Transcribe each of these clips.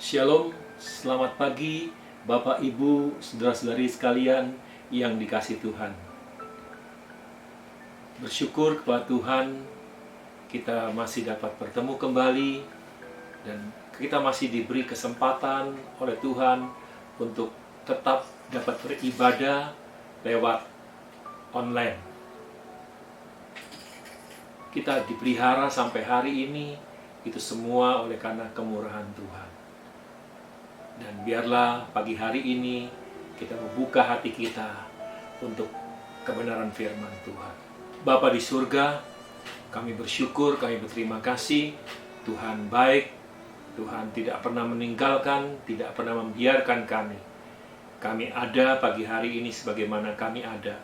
Shalom, selamat pagi Bapak Ibu, saudara-saudari sekalian yang dikasihi Tuhan. Bersyukur kepada Tuhan kita masih dapat bertemu kembali dan kita masih diberi kesempatan oleh Tuhan untuk tetap dapat beribadah lewat online. Kita dipelihara sampai hari ini, itu semua oleh karena kemurahan Tuhan. Dan biarlah pagi hari ini kita membuka hati kita untuk kebenaran firman Tuhan. Bapa di surga, kami bersyukur, kami berterima kasih. Tuhan baik, Tuhan tidak pernah meninggalkan, tidak pernah membiarkan kami. Kami ada pagi hari ini sebagaimana kami ada.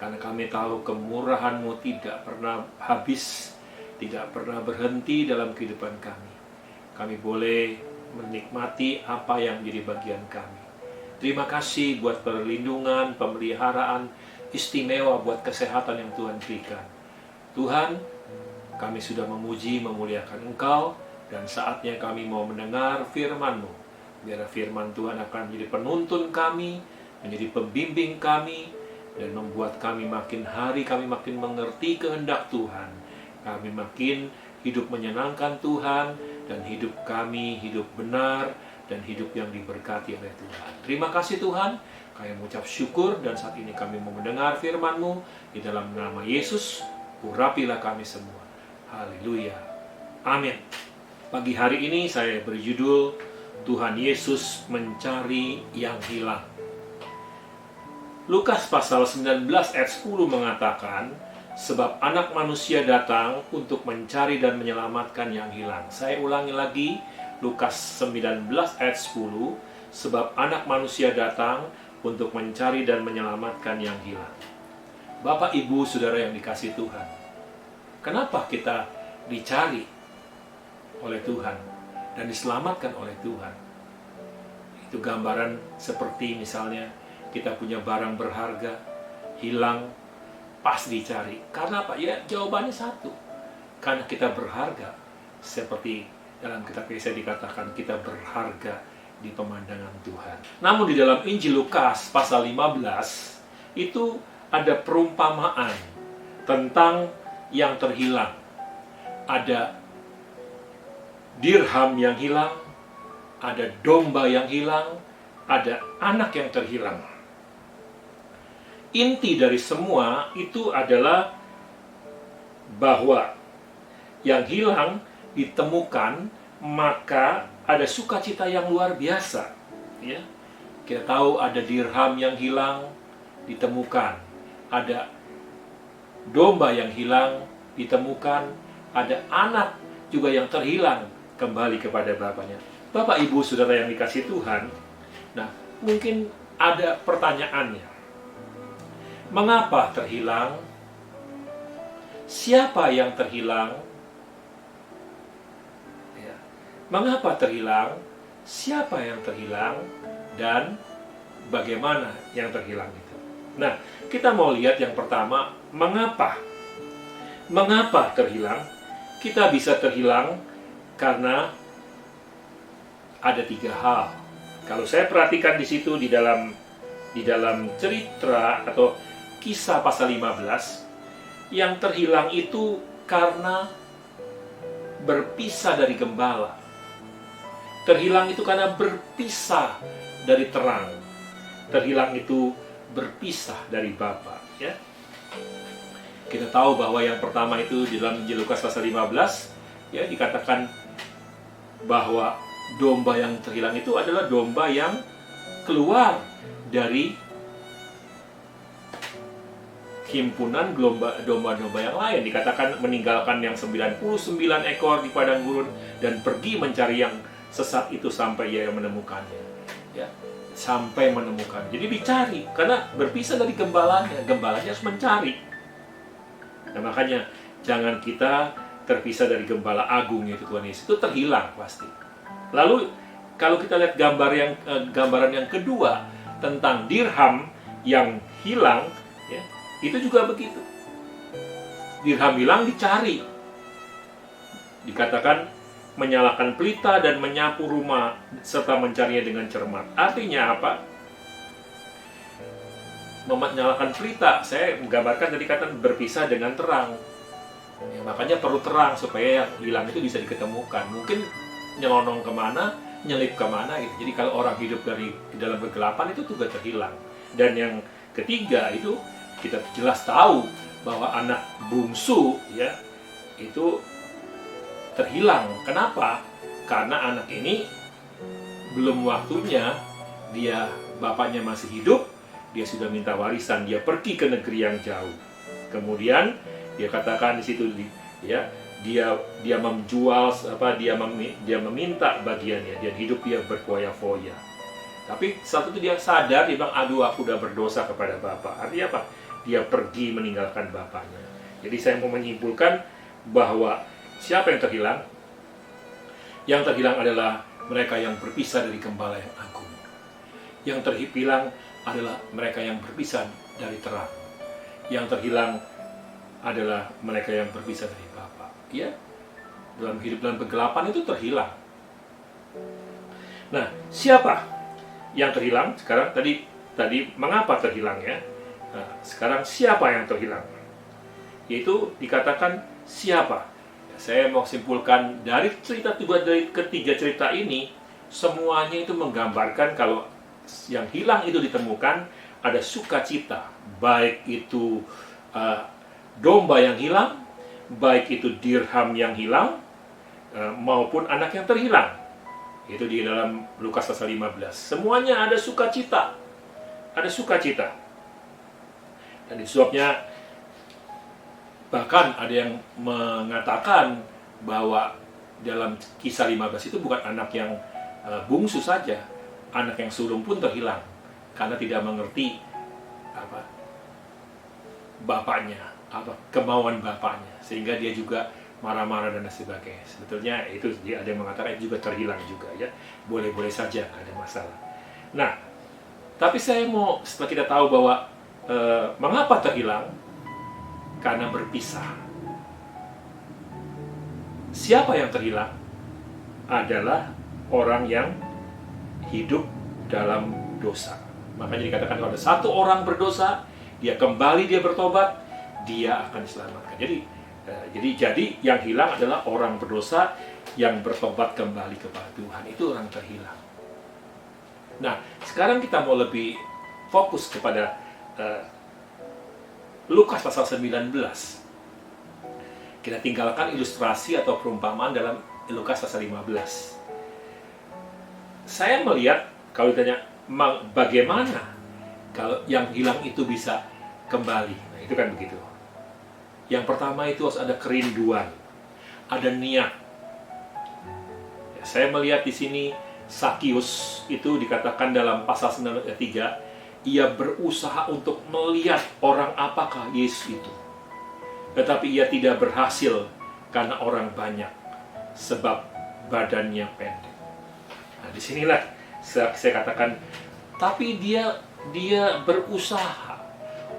Karena kami tahu kemurahan-Mu tidak pernah habis, tidak pernah berhenti dalam kehidupan kami. Kami boleh menikmati apa yang menjadi bagian kami. Terima kasih buat perlindungan, pemeliharaan istimewa buat kesehatan yang Tuhan berikan. Tuhan, kami sudah memuji, memuliakan Engkau, dan saatnya kami mau mendengar firman-Mu. Biar firman Tuhan akan menjadi penuntun kami, menjadi pembimbing kami, dan membuat kami makin hari kami makin mengerti kehendak Tuhan. Kami makin hidup menyenangkan Tuhan, dan hidup kami hidup benar dan hidup yang diberkati oleh Tuhan. Terima kasih Tuhan, kami mengucap syukur dan saat ini kami mau mendengar firman-Mu di dalam nama Yesus. Urapilah kami semua. Haleluya. Amin. Pagi hari ini saya berjudul Tuhan Yesus mencari yang hilang. Lukas pasal 19 ayat 10 mengatakan, sebab anak manusia datang untuk mencari dan menyelamatkan yang hilang. Saya ulangi lagi, Lukas 19 ayat 10, sebab anak manusia datang untuk mencari dan menyelamatkan yang hilang. Bapak, Ibu, Saudara yang dikasihi Tuhan, kenapa kita dicari oleh Tuhan dan diselamatkan oleh Tuhan? Itu gambaran seperti misalnya kita punya barang berharga, hilang, pas dicari. Karena apa? Ya, jawabannya satu. Karena kita berharga. Seperti dalam kitab Yesaya dikatakan, kita berharga di pemandangan Tuhan. Namun di dalam Injil Lukas pasal 15, itu ada perumpamaan tentang yang terhilang. Ada dirham yang hilang, ada domba yang hilang, ada anak yang terhilang. Inti dari semua itu adalah bahwa yang hilang ditemukan, maka ada sukacita yang luar biasa. Ya, kita tahu ada dirham yang hilang ditemukan, ada domba yang hilang ditemukan, ada anak juga yang terhilang kembali kepada bapaknya. Bapak, Ibu, Saudara yang dikasihi Tuhan, nah mungkin ada pertanyaannya. Mengapa terhilang? Siapa yang terhilang? Ya. Mengapa terhilang? Siapa yang terhilang? Dan bagaimana yang terhilang itu? Nah, kita mau lihat yang pertama, mengapa? Mengapa terhilang? Kita bisa terhilang karena ada 3 hal. Kalau saya perhatikan di situ di dalam cerita atau Kisah pasal 15, yang terhilang itu karena berpisah dari gembala. Terhilang itu karena berpisah dari terang. Terhilang itu berpisah dari Bapa. Ya. Kita tahu bahwa yang pertama itu di dalam Injil Lukas pasal 15, ya, dikatakan bahwa domba yang terhilang itu adalah domba yang keluar dari himpunan domba-domba yang lain. Dikatakan meninggalkan yang 99 ekor di padang gurun dan pergi mencari yang sesat itu sampai ia menemukannya. Ya, sampai menemukan. Jadi dicari karena berpisah dari gembalanya. Gembalanya harus mencari. Nah, makanya jangan kita terpisah dari gembala agung yaitu Tuhan Yesus. Itu terhilang pasti. Lalu kalau kita lihat gambaran yang kedua tentang dirham yang hilang, ya, itu juga begitu. Dirham hilang dicari. Dikatakan menyalakan pelita dan menyapu rumah serta mencarinya dengan cermat. Artinya apa? Menyalakan pelita, saya menggambarkan tadi kata berpisah dengan terang. Ya, makanya perlu terang supaya yang hilang itu bisa diketemukan. Mungkin nyelonong kemana, nyelip kemana gitu. Jadi kalau orang hidup di dalam kegelapan itu juga terhilang. Dan yang ketiga itu kita jelas tahu bahwa anak bungsu ya itu terhilang. Kenapa? Karena anak ini belum waktunya, dia bapaknya masih hidup, dia sudah minta warisan, dia pergi ke negeri yang jauh. Kemudian dia katakan di situ ya, dia menjual dia meminta bagiannya, dia hidup dia berfoya-foya. Tapi saat itu dia sadar, dia bilang, aduh aku udah berdosa kepada bapak. Artinya apa? Dia pergi meninggalkan bapaknya. Jadi saya mau menyimpulkan bahwa siapa yang terhilang? Yang terhilang adalah mereka yang berpisah dari gembala yang agung. Yang terhilang adalah mereka yang berpisah dari terang. Yang terhilang adalah mereka yang berpisah dari Bapa. Ya, dalam hidup dalam kegelapan itu terhilang. Nah, siapa yang terhilang? Sekarang tadi mengapa terhilang ya? Nah, sekarang siapa yang terhilang? Yaitu dikatakan siapa? Saya mau simpulkan dari ketiga cerita ini, semuanya itu menggambarkan kalau yang hilang itu ditemukan, ada sukacita, baik itu domba yang hilang, baik itu dirham yang hilang, maupun anak yang terhilang. Itu di dalam Lukas pasal 15. Semuanya ada sukacita. Ada sukacita. Dan disebabnya bahkan ada yang mengatakan bahwa dalam kisah 15 itu bukan anak yang bungsu saja, anak yang sulung pun terhilang karena tidak mengerti bapaknya, kemauan bapaknya, sehingga dia juga marah-marah dan sebagainya. Sebetulnya itu ada yang mengatakan itu juga terhilang juga ya, boleh-boleh saja, nggak ada masalah. Nah, tapi saya mau setelah kita tahu bahwa mengapa terhilang, karena berpisah. Siapa yang terhilang? Adalah orang yang hidup dalam dosa. Makanya dikatakan kalau ada satu orang berdosa, dia kembali, dia bertobat, dia akan diselamatkan. Jadi yang hilang adalah orang berdosa yang bertobat kembali kepada Tuhan. Itu orang terhilang. Nah, sekarang kita mau lebih fokus kepada Lukas pasal 19. Kita tinggalkan ilustrasi atau perumpamaan dalam Lukas pasal 15. Saya melihat, kalau ditanya bagaimana kalau yang hilang itu bisa kembali. Nah, itu kan begitu. Yang pertama itu harus ada kerinduan, ada niat. Ya, saya melihat di sini Sakius itu dikatakan dalam pasal 9 ayat 3, ia berusaha untuk melihat orang apakah Yesus itu. Tetapi ia tidak berhasil karena orang banyak, sebab badannya pendek. Nah, disinilah saya katakan, tapi dia berusaha.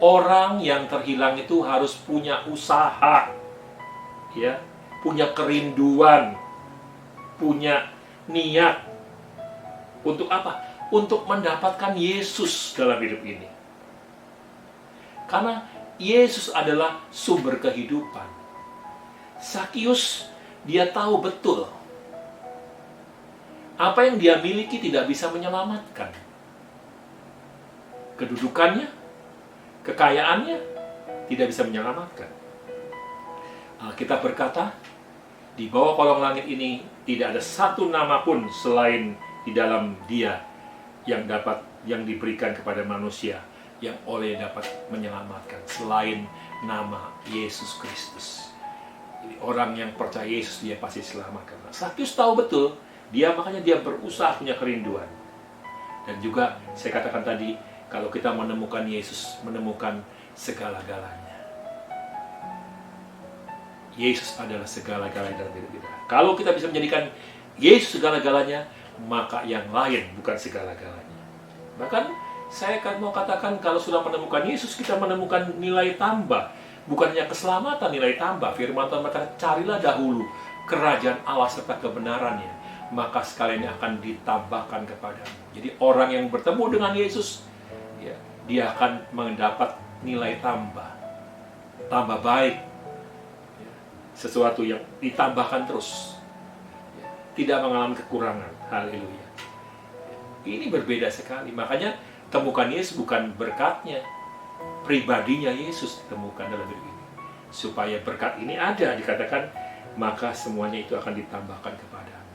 Orang yang terhilang itu harus punya usaha, ya, punya kerinduan, punya niat. Untuk apa? Untuk mendapatkan Yesus dalam hidup ini. Karena Yesus adalah sumber kehidupan. Sakius, dia tahu betul apa yang dia miliki tidak bisa menyelamatkan. Kedudukannya, kekayaannya tidak bisa menyelamatkan. Alkitab berkata, di bawah kolong langit ini tidak ada satu nama pun selain di dalam Dia yang diberikan kepada manusia yang oleh dapat menyelamatkan selain nama Yesus Kristus. Jadi orang yang percaya Yesus dia pasti selamatkan. Sakius tahu betul, makanya dia berusaha punya kerinduan. Dan juga saya katakan tadi, kalau kita menemukan Yesus, menemukan segala-galanya. Yesus adalah segala-galanya dalam hidup kita. Kalau kita bisa menjadikan Yesus segala-galanya, maka yang lain bukan segala-galanya. Bahkan saya akan mau katakan, kalau sudah menemukan Yesus, kita menemukan nilai tambah. Bukannya keselamatan, nilai tambah. Firman Tuhan berkata, carilah dahulu kerajaan Allah serta kebenarannya, maka sekalian akan ditambahkan kepadamu. Jadi orang yang bertemu dengan Yesus, ya, dia akan mendapat nilai tambah baik, ya, sesuatu yang ditambahkan terus, ya, tidak mengalami kekurangan. Haleluya. Ini berbeda sekali. Makanya temukan Yesus bukan berkatnya, pribadinya Yesus ditemukan dalam hidup ini. Supaya berkat ini ada, dikatakan, maka semuanya itu akan ditambahkan kepadamu.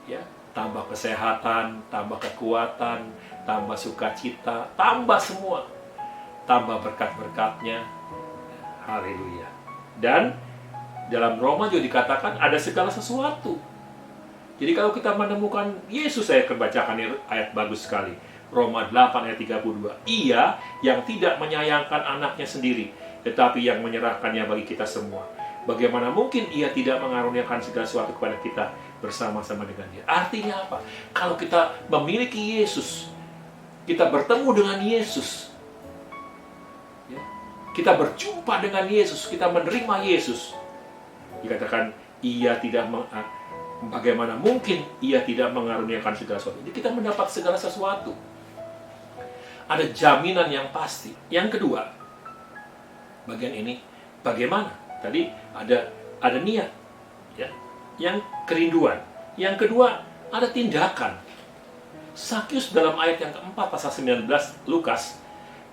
Ya, tambah kesehatan, tambah kekuatan, tambah sukacita, tambah semua. Tambah berkat-berkatnya. Haleluya. Dan dalam Roma juga dikatakan ada segala sesuatu. Jadi kalau kita menemukan Yesus, saya kebacakan ayat bagus sekali. Roma 8 ayat 32. Ia yang tidak menyayangkan anaknya sendiri, tetapi yang menyerahkannya bagi kita semua. Bagaimana mungkin ia tidak mengaruniakan segala sesuatu kepada kita bersama-sama dengan dia? Artinya apa? Kalau kita memiliki Yesus, kita bertemu dengan Yesus, ya, kita berjumpa dengan Yesus, kita menerima Yesus, dikatakan ia tidak bagaimana mungkin ia tidak mengaruniakan segala sesuatu. Jadi kita mendapat segala sesuatu. Ada jaminan yang pasti. Yang kedua, bagian ini bagaimana? Tadi ada niat, ya. Yang kerinduan. Yang kedua, ada tindakan. Sakyus dalam ayat yang keempat pasal 19 Lukas,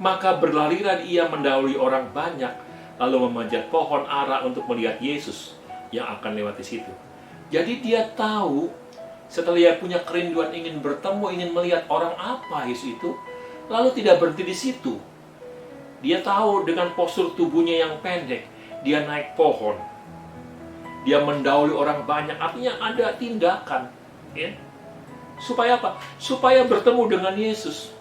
maka berlarilah ia mendahului orang banyak, lalu memanjat pohon ara untuk melihat Yesus yang akan lewat di situ. Jadi dia tahu, setelah dia punya kerinduan ingin bertemu, ingin melihat orang apa Yesus itu, lalu tidak berhenti di situ. Dia tahu dengan postur tubuhnya yang pendek, dia naik pohon. Dia mendahului orang banyak, artinya ada tindakan. Ya. Supaya apa? Supaya bertemu dengan Yesus.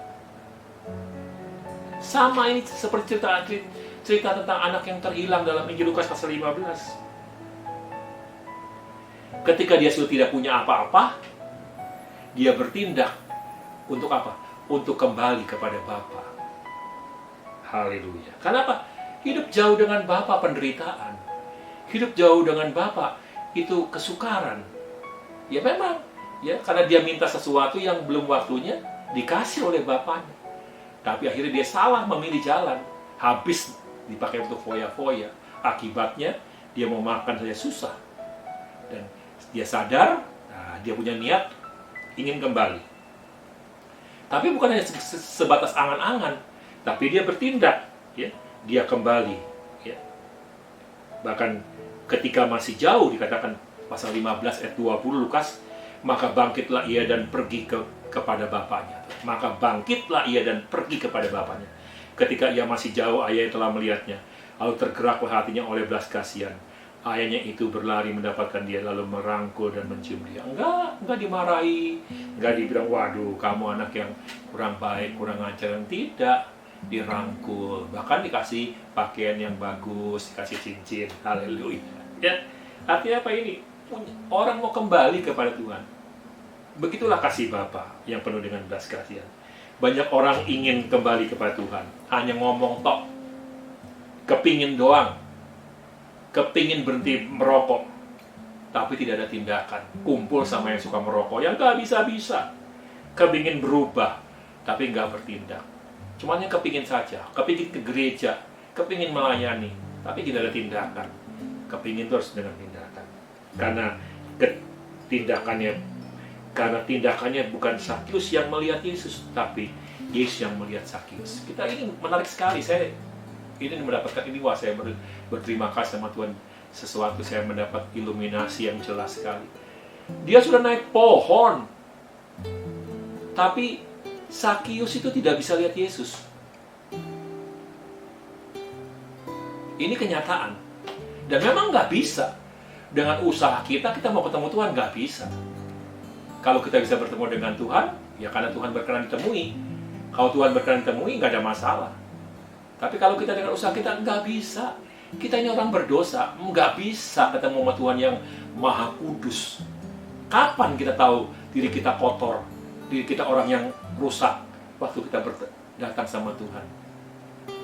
Sama ini seperti cerita tentang anak yang terhilang dalam Injil Lukas pasal 15. Ketika dia sudah tidak punya apa-apa, dia bertindak untuk apa? Untuk kembali kepada Bapa. Haleluya. Kenapa? Hidup jauh dengan Bapa penderitaan. Hidup jauh dengan Bapa itu kesukaran. Ya memang, ya karena dia minta sesuatu yang belum waktunya dikasih oleh Bapaknya. Tapi akhirnya dia salah memilih jalan. Habis dipakai untuk foya-foya. Akibatnya dia mau makan saja susah. Dan dia sadar, dia punya niat ingin kembali. Tapi bukan hanya sebatas angan-angan, tapi dia bertindak, ya. Dia kembali, ya. Bahkan ketika masih jauh, dikatakan pasal 15 ayat 20 Lukas, maka bangkitlah ia dan pergi kepada bapaknya. Maka bangkitlah ia dan pergi kepada bapaknya. Ketika ia masih jauh, ayahnya telah melihatnya, lalu tergeraklah hatinya oleh belas kasihan. Ayahnya itu berlari mendapatkan dia, lalu merangkul dan mencium dia. Enggak dimarahi, enggak dibilang, waduh kamu anak yang kurang baik, kurang ajar. Tidak, dirangkul, bahkan dikasih pakaian yang bagus, dikasih cincin. Haleluya. Ya, artinya apa ini? Orang mau kembali kepada Tuhan. Begitulah kasih Bapa yang penuh dengan belas kasihan. Banyak orang ingin kembali kepada Tuhan, hanya ngomong tok, kepingin doang, kepingin berhenti merokok, tapi tidak ada tindakan. Kumpul sama yang suka merokok, yang gak bisa-bisa. Kepingin berubah, tapi gak bertindak. Cuman yang kepingin saja, kepingin ke gereja, kepingin melayani, tapi tidak ada tindakan. Kepingin terus dengan tindakan. Karena tindakannya bukan Sakyus yang melihat Yesus, tapi Yesus yang melihat Sakyus. Kita ini menarik sekali. Saya mendapatkan ini, wah saya berterima kasih sama Tuhan. Sesuatu saya mendapat iluminasi yang jelas sekali. Dia sudah naik pohon, tapi Sakyus itu tidak bisa lihat Yesus. Ini kenyataan. Dan memang nggak bisa. Dengan usaha kita mau ketemu Tuhan, nggak bisa. Kalau kita bisa bertemu dengan Tuhan, ya karena Tuhan berkenan ditemui. Kalau Tuhan berkenan ditemui, nggak ada masalah. Tapi kalau kita dengan usaha kita, nggak bisa. Kita ini orang berdosa, nggak bisa ketemu sama Tuhan yang Maha Kudus. Kapan kita tahu diri kita kotor, diri kita orang yang rusak, waktu kita datang sama Tuhan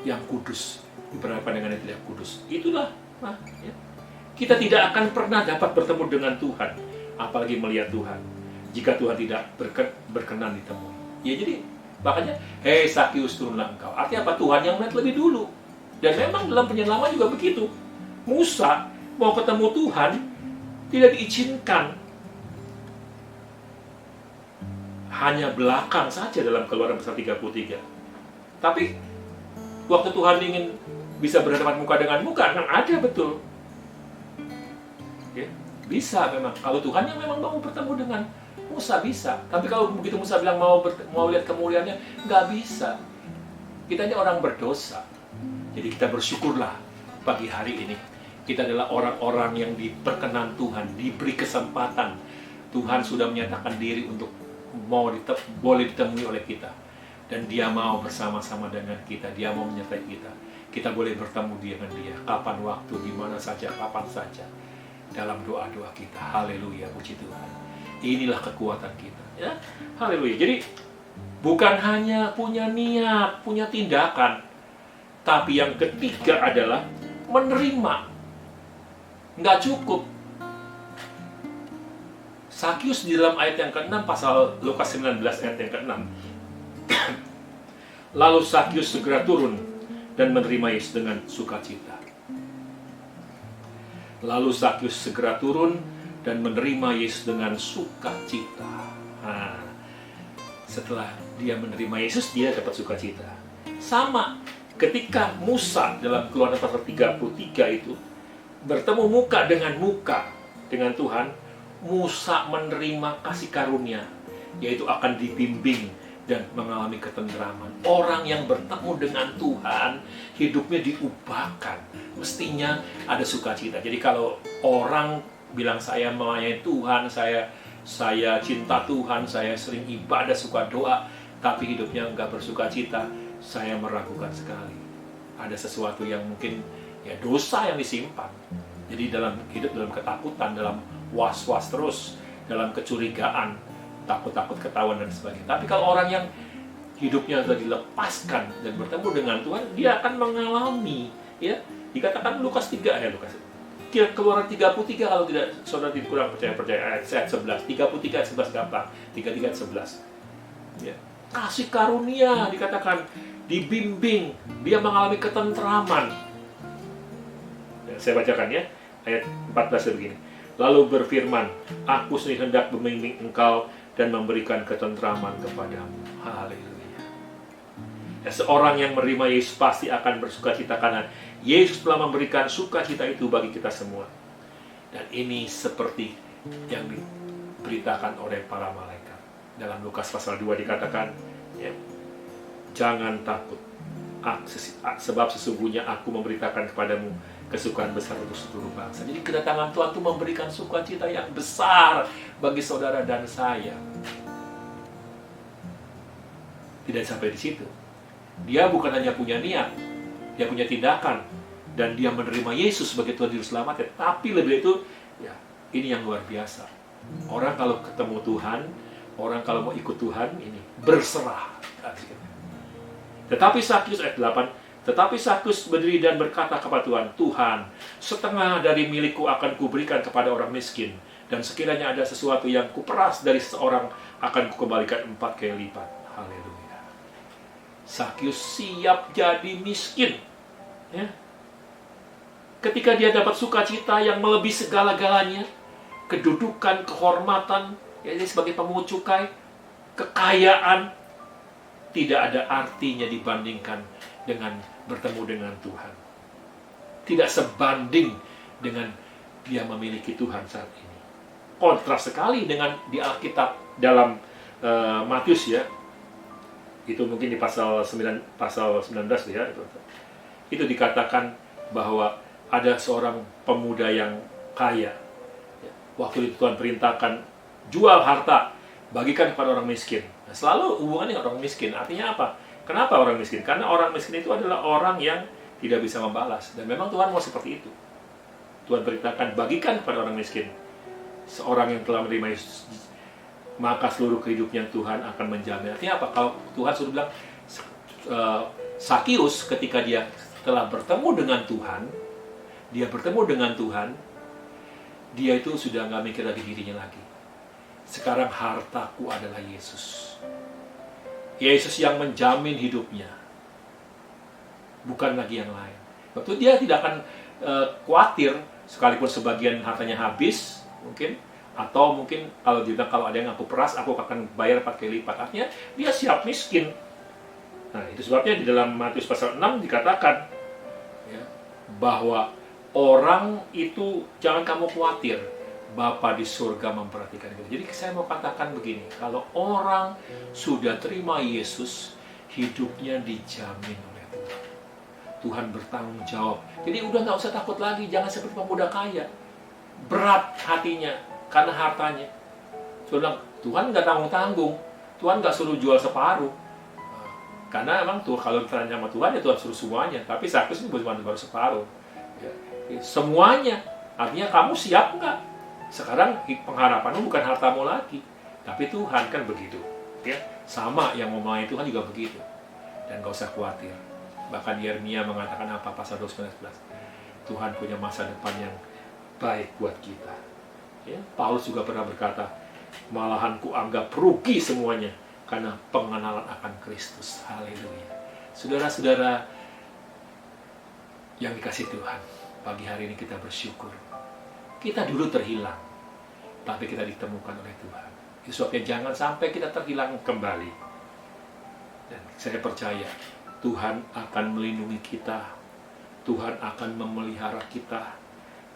yang kudus, diperhadapkan dengan yang tidak kudus. Itulah, ya. Kita tidak akan pernah dapat bertemu dengan Tuhan, apalagi melihat Tuhan, jika Tuhan tidak berkenan ditemui. Ya, jadi makanya, hei Sakius, turunlah engkau. Artinya apa? Tuhan yang melihat lebih dulu. Dan memang dalam penyelaman juga begitu. Musa mau ketemu Tuhan, tidak diizinkan. Hanya belakang saja dalam Keluaran pasal 33. Tapi waktu Tuhan ingin bisa berhadapan muka dengan muka, kan ada betul. Ya, bisa memang. Kalau Tuhan yang memang mau bertemu dengan Musa bisa. Tapi kalau begitu Musa bilang mau lihat kemuliaannya, nggak bisa. Kita ini orang berdosa. Jadi kita bersyukurlah pagi hari ini. Kita adalah orang-orang yang diperkenan Tuhan, diberi kesempatan. Tuhan sudah menyatakan diri untuk boleh ditemui oleh kita. Dan Dia mau bersama-sama dengan kita. Dia mau menyertai kita. Kita boleh bertemu dengan Dia kapan waktu, di mana saja, kapan saja. Dalam doa-doa kita. Haleluya, puji Tuhan. Inilah kekuatan kita. Ya, haleluya. Jadi bukan hanya punya niat, punya tindakan, tapi yang ketiga adalah menerima. Nggak cukup. Sakius di dalam ayat yang ke-6, pasal Lukas 19 ayat yang ke-6. Lalu Sakius segera turun dan menerima Yesus dengan sukacita. Lalu Sakius segera turun dan menerima Yesus dengan sukacita. Nah, setelah dia menerima Yesus, dia dapat sukacita. Sama ketika Musa dalam Keluaran pasal 33 itu bertemu muka dengan Tuhan, Musa menerima kasih karunia, yaitu akan dibimbing dan mengalami ketentraman. Orang yang bertemu dengan Tuhan, hidupnya diubahkan. Mestinya ada sukacita. Jadi kalau orang bilang saya melayani Tuhan, saya cinta Tuhan, saya sering ibadah, suka doa, tapi hidupnya enggak bersukacita, saya meragukan sekali. Ada sesuatu yang mungkin ya dosa yang disimpan. Jadi hidup dalam ketakutan, dalam was-was terus, dalam kecurigaan, takut-takut ketahuan dan sebagainya. Tapi kalau orang yang hidupnya sudah dilepaskan dan bertemu dengan Tuhan, dia akan mengalami, ya, dikatakan Lukas 3 ya, Keluaran 33, kalau tidak saudara kurang percaya ayat 11, 33 ayat 11 gampang, 33 ayat 11. Ya. Kasih karunia dikatakan, dibimbing, dia mengalami ketentraman. Ya, saya bacakan ya, ayat 14 begini. Lalu berfirman, aku sendiri hendak membimbing engkau dan memberikan ketentraman kepadamu. Haleluya. Ya, seorang yang menerima Yesus pasti akan bersukacita karena Yesus telah memberikan sukacita itu bagi kita semua. Dan ini seperti yang diberitakan oleh para malaikat. Dalam Lukas pasal 2 dikatakan, ya, jangan takut, sebab sesungguhnya aku memberitakan kepadamu kesukaan besar untuk seluruh bangsa. Jadi kedatangan Tuhan itu memberikan sukacita yang besar bagi saudara dan saya. Tidak sampai di situ. Dia bukan hanya punya niat, dia punya tindakan, dan dia menerima Yesus sebagai Tuhan Juru Selamat. Tapi lebih itu, ya, ini yang luar biasa. Orang kalau ketemu Tuhan, orang kalau mau ikut Tuhan, ini berserah. Tetapi Sakius ayat 8, tetapi Sakius berdiri dan berkata kepada Tuhan, Tuhan, setengah dari milikku akan kuberikan kepada orang miskin, dan sekiranya ada sesuatu yang kuperas dari seseorang, akan kukembalikan 4 kali lipat. Haleluya. Sakius siap jadi miskin. Ya. Ketika dia dapat sukacita yang melebihi segala-galanya, kedudukan, kehormatan, yaitu sebagai pemungut cukai, kekayaan, tidak ada artinya dibandingkan dengan bertemu dengan Tuhan. Tidak sebanding dengan dia memiliki Tuhan saat ini. Kontras sekali dengan di Alkitab dalam Matius ya. Itu mungkin di pasal 19 ya. Itu dikatakan bahwa ada seorang pemuda yang kaya. Waktu itu Tuhan perintahkan, jual harta, bagikan kepada orang miskin. Nah, selalu hubungannya dengan orang miskin. Artinya apa? Kenapa orang miskin? Karena orang miskin itu adalah orang yang tidak bisa membalas. Dan memang Tuhan mau seperti itu. Tuhan perintahkan, bagikan kepada orang miskin. Seorang yang telah menerima Yesus, maka seluruh kehidupnya Tuhan akan menjamin. Artinya apa? Kalau Tuhan sudah bilang, Sakius ketika dia telah bertemu dengan Tuhan, dia bertemu dengan Tuhan, dia itu sudah nggak mikir lagi dirinya lagi. Sekarang hartaku adalah Yesus. Yesus yang menjamin hidupnya, bukan lagi yang lain. Waktu dia tidak akan khawatir, sekalipun sebagian hartanya habis, mungkin, atau mungkin kalau dia bilang, kalau ada yang aku peras, aku akan bayar 4 kali lipat. Artinya dia siap miskin. Nah, itu sebabnya di dalam Matius pasal 6 dikatakan ya, bahwa orang itu jangan kamu khawatir, Bapa di surga memperhatikan kita. Jadi saya mau katakan begini, kalau orang sudah terima Yesus, hidupnya dijamin oleh Tuhan. Tuhan bertanggung jawab. Jadi udah nggak usah takut lagi, jangan seperti pemuda kaya. Berat hatinya karena hartanya. Tuhan nggak tanggung-tanggung. Tuhan nggak suruh jual separuh. Karena emang tuh kalau ditanya sama Tuhan ya Tuhan suruh semuanya. Tapi Sakyus ini bukan baru separuh. Ya, semuanya. Artinya kamu siap nggak? Sekarang pengharapanmu bukan hartamu lagi, tapi Tuhan, kan begitu. Ya, sama yang mau melayani Tuhan juga begitu. Dan gak usah khawatir. Bahkan Yeremia mengatakan apa pasal 12:11. Tuhan punya masa depan yang baik buat kita. Ya, Paulus juga pernah berkata, malahan kuanggap rugi semuanya karena pengenalan akan Kristus. Haleluya. Saudara-saudara yang dikasih Tuhan, pagi hari ini kita bersyukur. Kita dulu terhilang, tapi kita ditemukan oleh Tuhan. Itu sebabnya jangan sampai kita terhilang kembali. Dan saya percaya Tuhan akan melindungi kita, Tuhan akan memelihara kita,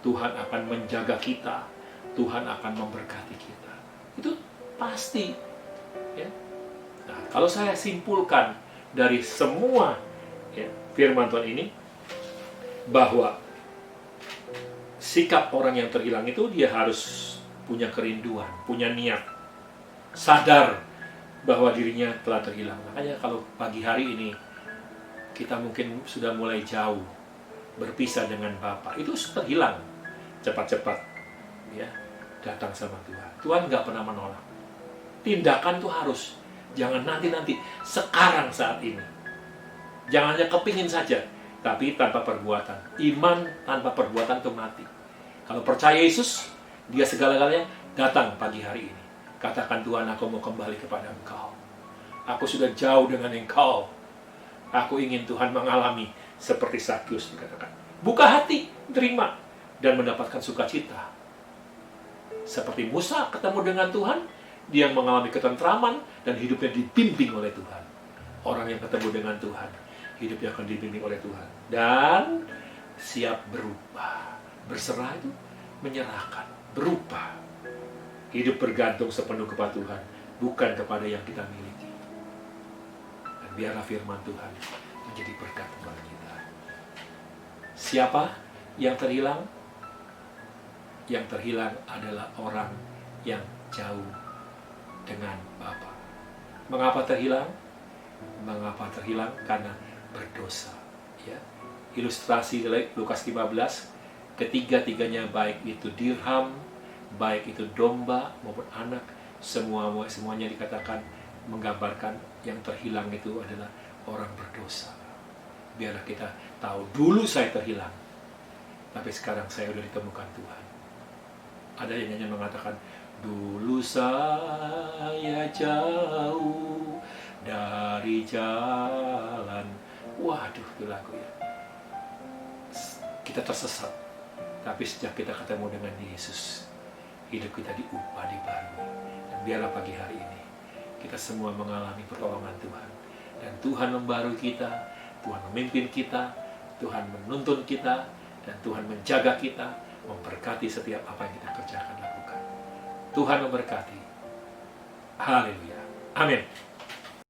Tuhan akan menjaga kita, Tuhan akan memberkati kita. Itu pasti. Ya. Nah, kalau saya simpulkan dari semua ya, firman Tuhan ini, bahwa sikap orang yang terhilang itu dia harus punya kerinduan, punya niat, sadar bahwa dirinya telah terhilang. Makanya kalau pagi hari ini kita mungkin sudah mulai jauh, berpisah dengan Bapa, itu terhilang. Cepat-cepat ya datang sama Tuhan. Tuhan nggak pernah menolak. Tindakan tuh harus, jangan nanti-nanti, sekarang saat ini. Jangan hanya kepingin saja, tapi tanpa perbuatan. Iman tanpa perbuatan itu mati. Kalau percaya Yesus, dia segala-galanya, datang pagi hari ini. Katakan, Tuhan, aku mau kembali kepada Engkau. Aku sudah jauh dengan Engkau. Aku ingin Tuhan mengalami seperti Sakyus dikatakan. Buka hati, terima, dan mendapatkan sukacita. Seperti Musa ketemu dengan Tuhan, dia mengalami ketentraman dan hidupnya dibimbing oleh Tuhan. Orang yang ketemu dengan Tuhan, hidupnya akan dibimbing oleh Tuhan. Dan siap berubah. Berserah itu menyerahkan, berubah. Hidup bergantung sepenuh kepada Tuhan, bukan kepada yang kita miliki. Dan biarlah firman Tuhan menjadi berkat kepada kita. Siapa yang terhilang? Yang terhilang adalah orang yang jauh dengan Bapa. Mengapa terhilang? Mengapa terhilang? Karena berdosa. Ya. Ilustrasi dari Lukas 15, ketiga-tiganya, baik itu dirham, baik itu domba maupun anak, semuanya dikatakan menggambarkan yang terhilang itu adalah orang berdosa. Biarlah kita tahu, dulu saya terhilang, tapi sekarang saya sudah ditemukan Tuhan. Ada yang hanya mengatakan, dulu saya jauh dari jalan. Waduh, itu lagu ya. Kita tersesat, tapi sejak kita ketemu dengan Yesus, hidup kita diubah, dibaharui. Dan biarlah pagi hari ini kita semua mengalami pertolongan Tuhan. Dan Tuhan membaharui kita, Tuhan memimpin kita, Tuhan menuntun kita, dan Tuhan menjaga kita, memberkati setiap apa yang kita kerjakan, lakukan. Tuhan memberkati. Haleluya. Amin.